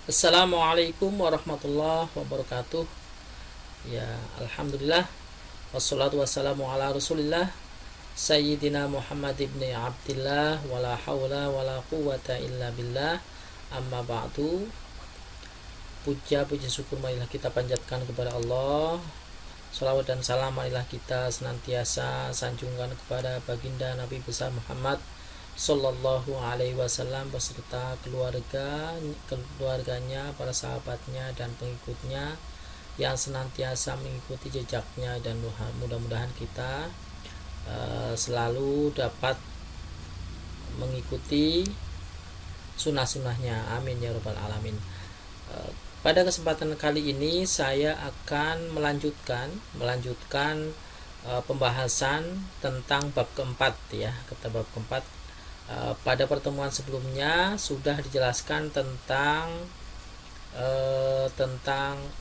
Assalamualaikum warahmatullahi wabarakatuh. Ya, alhamdulillah wassalatu wassalamu ala Rasulillah Sayyidina Muhammad ibn Abdillah wala haula wala quwata illa billah. Amma ba'du. Puja puji syukur marilah kita panjatkan kepada Allah. Salawat dan salam marilah kita senantiasa sanjungkan kepada baginda Nabi besar Muhammad Sallallahu Alaihi Wasallam beserta keluarganya, para sahabatnya dan pengikutnya yang senantiasa mengikuti jejaknya, dan mudah-mudahan kita selalu dapat mengikuti sunnah-sunnahnya. Amin ya robbal alamin. Pada kesempatan kali ini saya akan melanjutkan pembahasan tentang bab keempat, ya, kata bab keempat. Pada pertemuan sebelumnya sudah dijelaskan tentang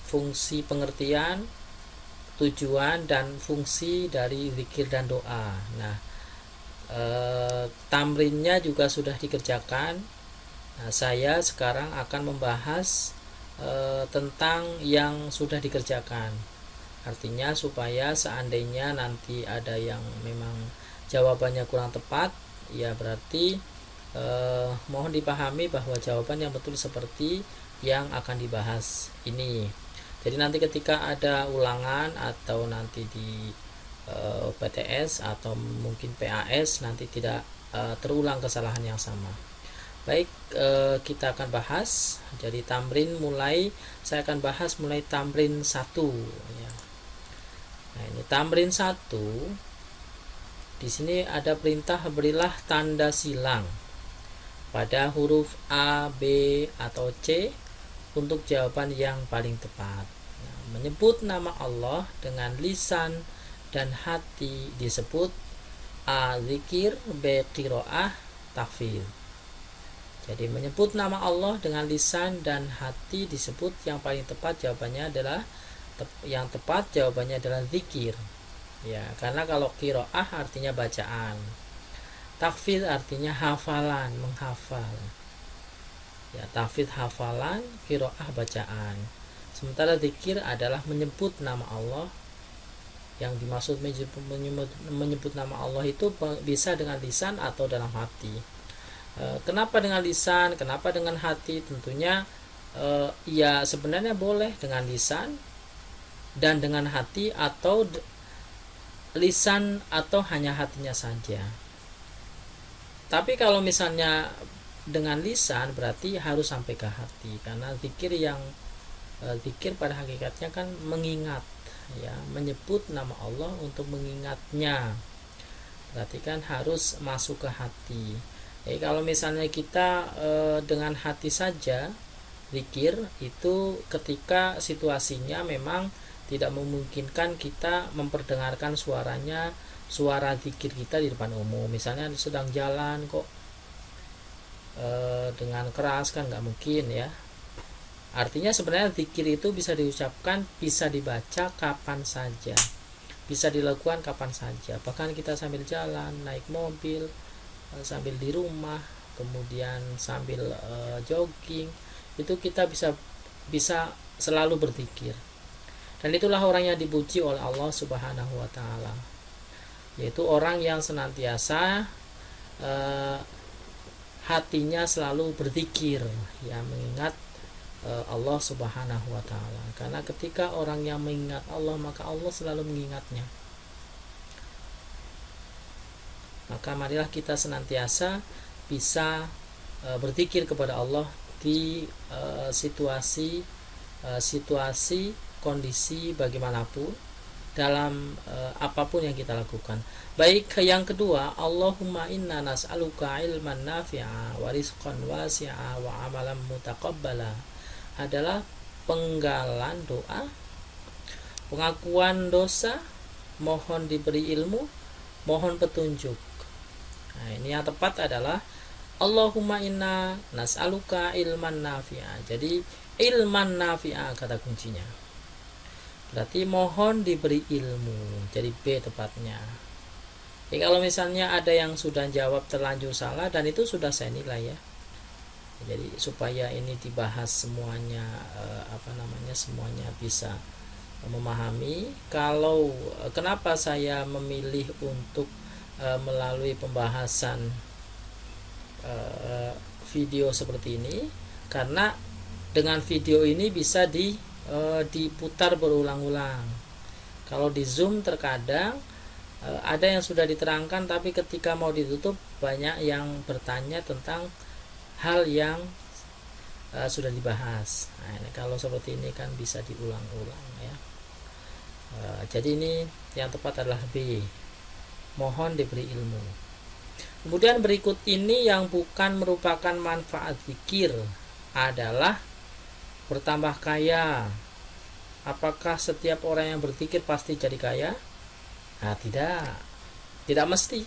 fungsi pengertian, tujuan dan fungsi dari zikir dan doa. Nah, tamrinnya juga sudah dikerjakan. Nah, saya sekarang akan membahas tentang yang sudah dikerjakan. Artinya supaya seandainya nanti ada yang memang jawabannya kurang tepat, ya berarti mohon dipahami bahwa jawaban yang betul seperti yang akan dibahas ini. Jadi nanti ketika ada ulangan atau nanti di PTS atau mungkin PAS nanti tidak terulang kesalahan yang sama. Baik, kita akan bahas. Jadi tamrin saya akan bahas mulai tamrin 1, ya. Nah, ini tamrin 1. Di sini ada perintah berilah tanda silang pada huruf A, B, atau C untuk jawaban yang paling tepat. Nah, menyebut nama Allah dengan lisan dan hati disebut A. Zikir, B. Qiraah, tahfidz. Jadi menyebut nama Allah dengan lisan dan hati disebut yang paling tepat jawabannya adalah zikir. Ya, karena kalau qiraah artinya bacaan, tahfidz artinya hafalan, menghafal. Ya, tahfidz hafalan, qiraah bacaan. Sementara zikir adalah menyebut nama Allah. Yang dimaksud menyebut nama Allah itu bisa dengan lisan atau dalam hati. Kenapa dengan lisan? Kenapa dengan hati? Tentunya ya sebenarnya boleh dengan lisan dan dengan hati, atau lisan atau hanya hatinya saja. Tapi kalau misalnya dengan lisan berarti harus sampai ke hati, karena zikir pada hakikatnya kan mengingat, ya, menyebut nama Allah untuk mengingatnya. Berarti kan harus masuk ke hati. Jadi kalau misalnya kita dengan hati saja zikir, itu ketika situasinya memang tidak memungkinkan kita memperdengarkan suara zikir kita di depan umum. Misalnya sedang jalan kok dengan keras, kan nggak mungkin, ya. Artinya sebenarnya zikir itu bisa diucapkan, bisa dibaca kapan saja, bisa dilakukan kapan saja. Bahkan kita sambil jalan, naik mobil, sambil di rumah, kemudian sambil jogging, itu kita bisa selalu berzikir. Dan itulah orang yang dipuji oleh Allah Subhanahu wa taala, yaitu orang yang senantiasa hatinya selalu berzikir, ya, mengingat Allah Subhanahu wa taala. Karena ketika orang yang mengingat Allah, maka Allah selalu mengingatnya. Maka marilah kita senantiasa bisa berzikir kepada Allah di situasi kondisi bagaimanapun, dalam apapun yang kita lakukan. Baik, yang kedua, Allahumma inna nas'aluka ilman nafi'a wa rizqan wasi'a wa amalan mutaqabbala, adalah penggalan doa, pengakuan dosa, mohon diberi ilmu, mohon petunjuk. Nah, ini yang tepat adalah Allahumma inna nas'aluka ilman nafi'a. Jadi ilman nafi'a kata kuncinya. Berarti mohon diberi ilmu. Jadi B tepatnya. Jadi kalau misalnya ada yang sudah jawab terlanjur salah, dan itu sudah saya nilai, ya. Jadi supaya ini dibahas semuanya, semuanya bisa memahami. Kalau kenapa saya memilih untuk melalui pembahasan video seperti ini, karena dengan video ini bisa diputar berulang-ulang. Kalau di Zoom terkadang ada yang sudah diterangkan, tapi ketika mau ditutup banyak yang bertanya tentang hal yang sudah dibahas. Nah, ini kalau seperti ini kan bisa diulang-ulang ya. Jadi ini yang tepat adalah B. Mohon diberi ilmu. Kemudian berikut ini yang bukan merupakan manfaat zikir adalah bertambah kaya. Apakah setiap orang yang berzikir pasti jadi kaya? Nah, tidak mesti.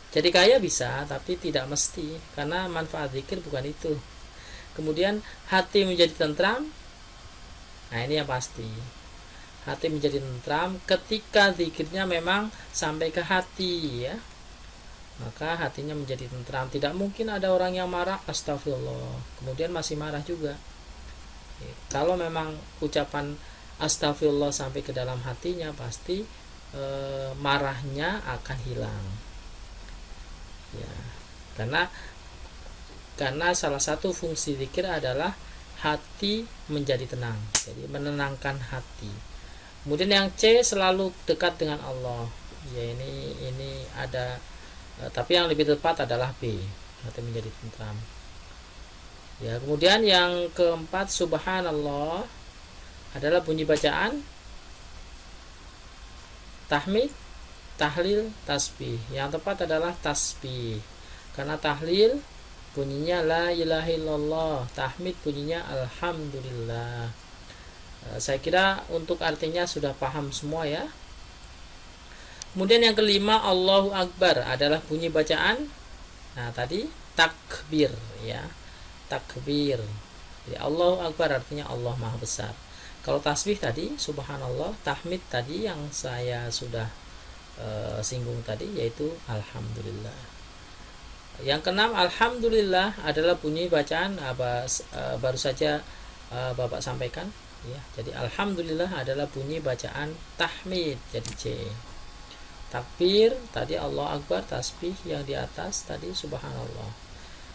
Jadi kaya bisa, tapi tidak mesti, karena manfaat zikir bukan itu. Kemudian hati menjadi tentram. Nah, ini yang pasti. Hati menjadi tentram ketika zikirnya memang sampai ke hati ya. Maka hatinya menjadi tentram. Tidak mungkin ada orang yang marah astagfirullah kemudian masih marah juga. Kalau memang ucapan astagfirullah sampai ke dalam hatinya, pasti marahnya akan hilang ya. Karena salah satu fungsi zikir adalah hati menjadi tenang, jadi menenangkan hati. Kemudian yang C, selalu dekat dengan Allah ya. Ini ada tapi yang lebih tepat adalah B, hati menjadi tentram ya. Kemudian yang keempat, subhanallah adalah bunyi bacaan tahmid, tahlil, tasbih. Yang tepat adalah tasbih, karena tahlil bunyinya la ilaha illallah, tahmid bunyinya alhamdulillah. Saya kira untuk artinya sudah paham semua ya. Kemudian yang kelima, Allahu Akbar adalah bunyi bacaan. Nah, tadi takbir ya, takbir. Jadi Allahu Akbar artinya Allah Maha Besar. Kalau tasbih tadi subhanallah, tahmid tadi yang saya sudah singgung tadi, yaitu alhamdulillah. Yang keenam, alhamdulillah adalah bunyi bacaan baru saja Bapak sampaikan ya. Jadi alhamdulillah adalah bunyi bacaan tahmid, jadi C. Takbir tadi Allah Akbar, tasbih yang di atas tadi subhanallah.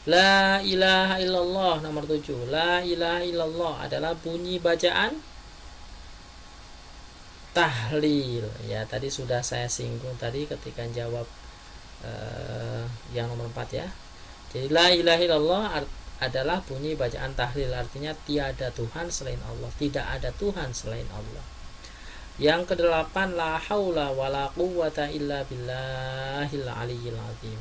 La ilaha illallah nomor 7. La ilaha illallah adalah bunyi bacaan tahlil ya. Tadi sudah saya singgung tadi ketika jawab yang nomor 4 ya. Jadi la ilaha illallah adalah bunyi bacaan tahlil, artinya tiada Tuhan selain Allah, tidak ada Tuhan selain Allah. Yang kedelapan, la haula wala quwwata illa billahil aliyyil azim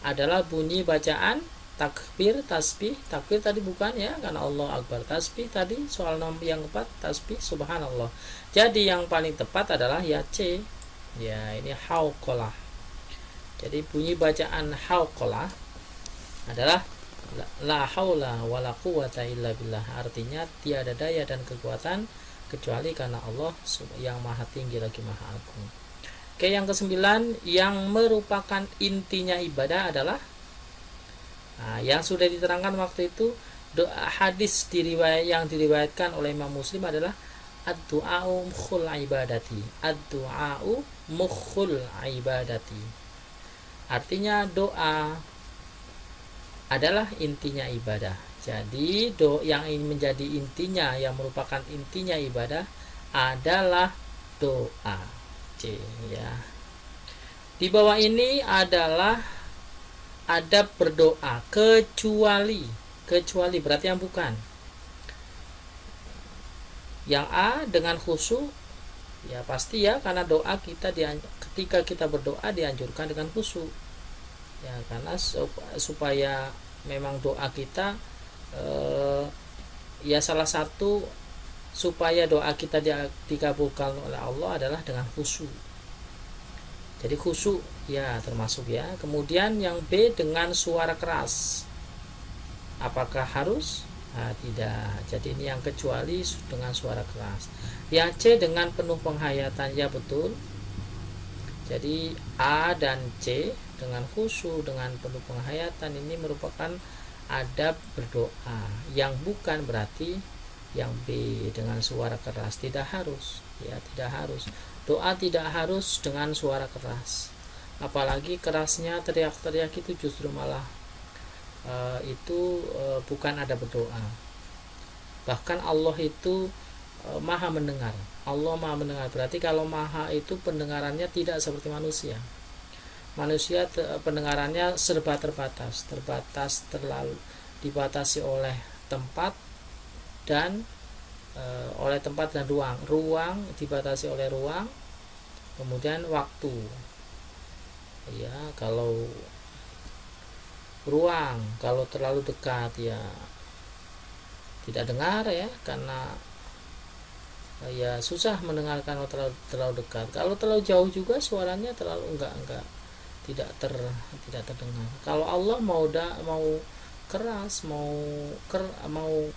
adalah bunyi bacaan takbir, tasbih. Takbir tadi bukan ya, karena Allah Akbar. Tasbih tadi soal nomor yang keempat, tasbih subhanallah. Jadi yang paling tepat adalah ya C ya, ini hauqalah. Jadi bunyi bacaan hauqalah adalah la haula wala quwwata illa billah, artinya tiada daya dan kekuatan kecuali karena Allah yang maha tinggi lagi maha agung. Oke, yang kesembilan, yang merupakan intinya ibadah adalah yang sudah diterangkan waktu itu, doa hadis yang diriwayatkan oleh Imam Muslim adalah ad-du'a'u mukhul ibadati. Ad-du'a'u mukhul ibadati, artinya doa adalah intinya ibadah. Jadi yang ini menjadi intinya, yang merupakan intinya ibadah adalah doa. C ya. Di bawah ini adalah adab berdoa, kecuali berarti yang bukan. Yang A dengan khusyuk ya, pasti ya, karena doa kita ketika kita berdoa dianjurkan dengan khusyuk ya, karena supaya memang doa kita ya, salah satu supaya doa kita dikabulkan oleh Allah adalah dengan khusyuk. Jadi khusyuk ya termasuk ya. Kemudian yang B dengan suara keras, apakah harus? Tidak. Jadi ini yang kecuali dengan suara keras. Yang C dengan penuh penghayatan, ya betul. Jadi A dan C dengan khusyuk, dengan penuh penghayatan, ini merupakan adab berdoa. Yang bukan berarti yang B dengan suara keras, tidak harus ya, tidak harus. Doa tidak harus dengan suara keras, apalagi kerasnya teriak-teriak itu justru malah bukan adab berdoa. Bahkan Allah itu maha mendengar. Allah maha mendengar, berarti kalau maha itu pendengarannya tidak seperti manusia. Manusia pendengarannya serba terbatas, terlalu dibatasi oleh tempat dan ruang dibatasi oleh ruang, kemudian waktu. Ya, kalau ruang, kalau terlalu dekat ya tidak dengar ya, karena ya susah mendengarkan kalau terlalu dekat. Kalau terlalu jauh juga suaranya terlalu tidak terdengar. Kalau Allah mau keras, mau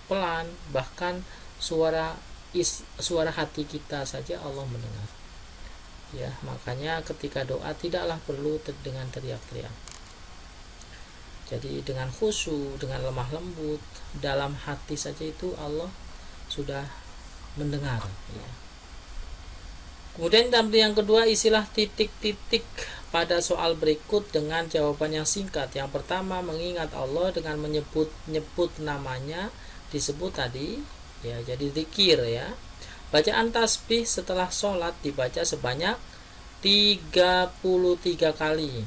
pelan, bahkan suara hati kita saja Allah mendengar. Ya, makanya ketika doa tidaklah perlu dengan teriak-teriak. Jadi dengan khusyuk, dengan lemah lembut, dalam hati saja itu Allah sudah mendengar ya. Kemudian yang kedua, isilah titik-titik pada soal berikut dengan jawaban yang singkat. Yang pertama, mengingat Allah dengan menyebut namanya disebut tadi ya, jadi zikir ya. Bacaan tasbih setelah sholat dibaca sebanyak 33 kali.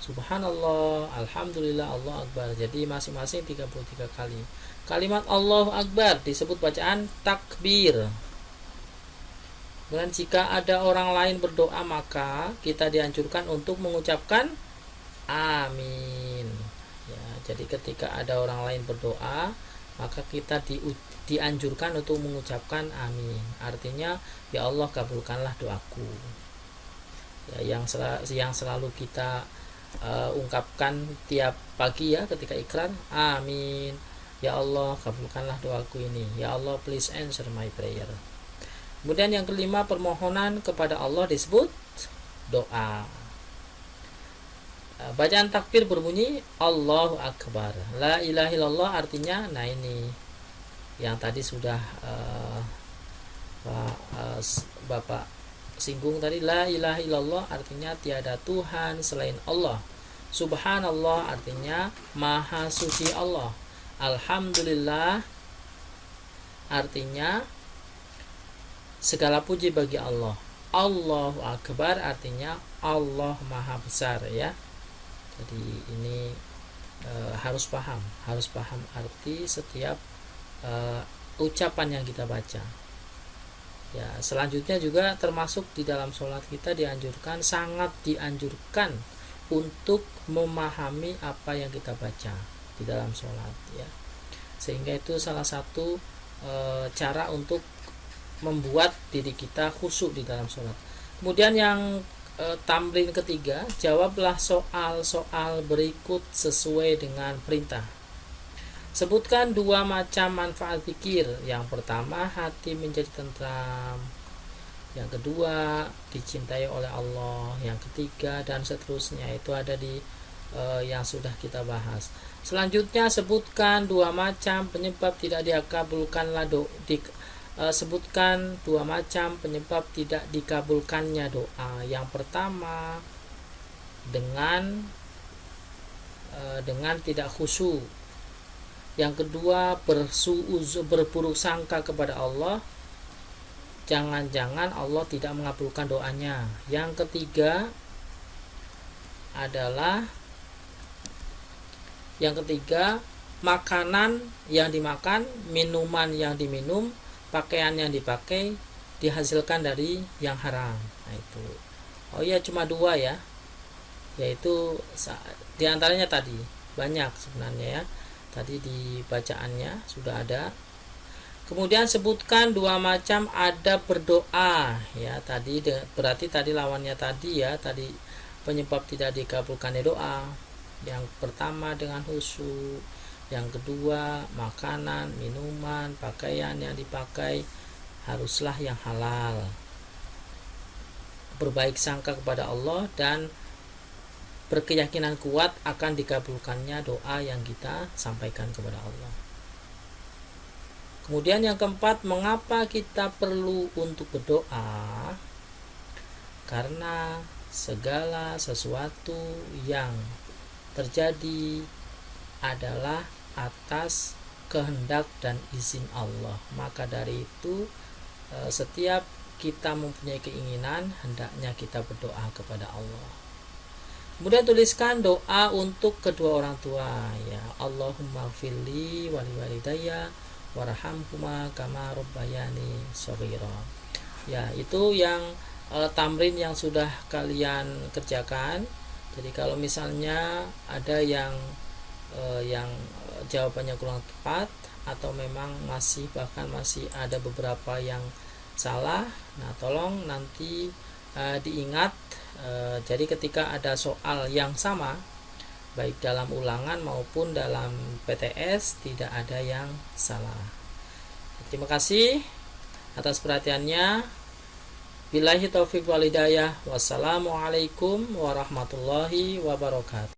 Subhanallah, alhamdulillah, Allah akbar. Jadi masing-masing 33 kali. Kalimat Allahu akbar disebut bacaan takbir. Kemudian jika ada orang lain berdoa, maka kita dianjurkan untuk mengucapkan amin ya. Jadi ketika ada orang lain berdoa, maka kita dianjurkan untuk mengucapkan amin. Artinya, ya Allah kabulkanlah doaku ya, yang selalu kita ungkapkan tiap pagi ya, ketika ikrar, amin, ya Allah kabulkanlah doaku ini, ya Allah please answer my prayer. Kemudian yang kelima, permohonan kepada Allah disebut doa. Bacaan takbir berbunyi Allahu akbar, la ilaha illallah, artinya nah ini yang tadi sudah Bapak singgung tadi. La ilaha illallah artinya tiada Tuhan selain Allah. Subhanallah artinya maha suci Allah. Alhamdulillah artinya segala puji bagi Allah. Allahu akbar artinya Allah maha besar ya. Jadi ini harus paham arti setiap ucapan yang kita baca. Ya, selanjutnya juga termasuk di dalam sholat kita sangat dianjurkan untuk memahami apa yang kita baca di dalam sholat ya. Sehingga itu salah satu cara untuk membuat diri kita khusyuk di dalam sholat. Kemudian yang tamrin ketiga, jawablah soal-soal berikut sesuai dengan perintah. Sebutkan 2 macam manfaat zikir. Yang pertama, hati menjadi tentram. Yang kedua, dicintai oleh Allah. Yang ketiga dan seterusnya, itu ada di yang sudah kita bahas. Selanjutnya, sebutkan 2 macam penyebab tidak dikabulkanlah sebutkan 2 macam penyebab tidak dikabulkannya doa. Yang pertama, dengan tidak khusyuk. Yang kedua, berburuk sangka kepada Allah, jangan-jangan Allah tidak mengabulkan doanya. Yang ketiga adalah makanan yang dimakan, minuman yang diminum, pakaian yang dipakai dihasilkan dari yang haram. Nah itu. Oh iya, cuma 2 ya. Yaitu diantaranya tadi banyak sebenarnya ya. Tadi di bacaannya sudah ada. Kemudian sebutkan 2 macam adab berdoa ya. Tadi berarti tadi lawannya tadi ya. Tadi penyebab tidak dikabulkannya doa. Yang pertama dengan khusyuk. Yang kedua, makanan, minuman, pakaian yang dipakai haruslah yang halal. Berbaik sangka kepada Allah dan berkeyakinan kuat akan dikabulkannya doa yang kita sampaikan kepada Allah. Kemudian yang keempat, mengapa kita perlu untuk berdoa? Karena segala sesuatu yang terjadi adalah atas kehendak dan izin Allah. Maka dari itu setiap kita mempunyai keinginan, hendaknya kita berdoa kepada Allah. Kemudian tuliskan doa untuk kedua orang tua, ya. Allahumma gfirli wali walidayya warhamhuma kama rabbayani shaghira. Ya, itu yang tamrin yang sudah kalian kerjakan. Jadi kalau misalnya ada yang jawabannya kurang tepat atau memang bahkan masih ada beberapa yang salah, nah tolong nanti diingat. Jadi ketika ada soal yang sama, baik dalam ulangan maupun dalam PTS, tidak ada yang salah. Terima kasih atas perhatiannya. Billahi taufiq wal hidayah. Wassalamualaikum warahmatullahi wabarakatuh.